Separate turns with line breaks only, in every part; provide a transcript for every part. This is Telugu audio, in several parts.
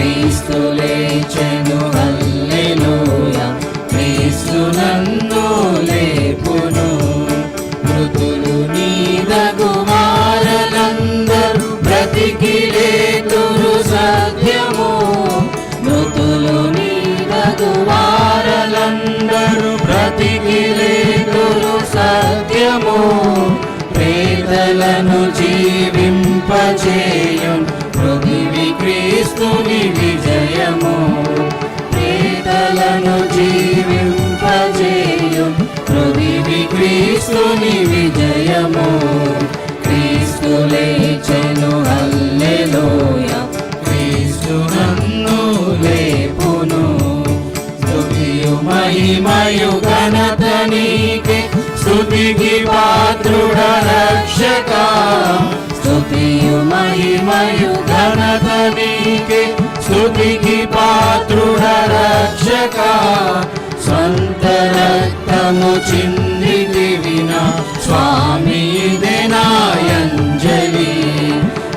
క్రీస్తు లేచెను హల్లెలూయా, క్రీస్తు నన్ను లేపును. మృతులు నీదగు వారలందరూ బ్రతికి లేతురు సత్యము, మృతులు నీదగు వారలందరూ బ్రతికి లేతురు సత్యము. పేదలను జీవింపచేయున్ పృథివి క్రీస్తుని విజయము, పేదలను జీవింపచేయున్ పృథివి క్రీస్తుని విజయము. క్రీస్తు లేచెను హల్లెలూయా, క్రీస్తు నన్ను లేపును. స్తుతియు మహిమయు ఘనత నీకే, స్తుతికి పాత్రుడ రక్షక. స్తుతియు మహిమయు ఘనత నీకే, స్తుతికి పాత్రుడ రక్షక. స్వంత రక్తము చిందితివిన స్వామి ఇదే నాయంజలి,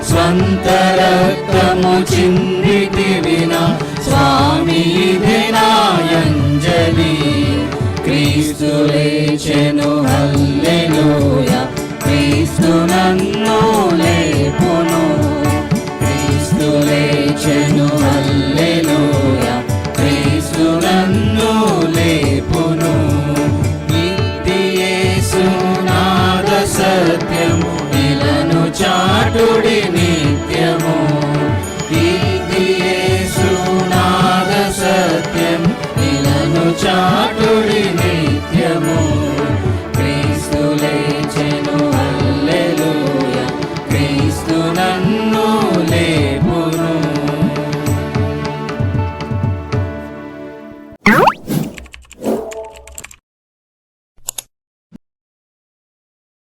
స్వంత రక్తము చిందితివిన స్వామి ఇదే నాయంజలి. క్రీస్తు లేచెను హల్లెలూయా, క్రీస్తు నన్ను లేపును, క్రీస్తు లేచెను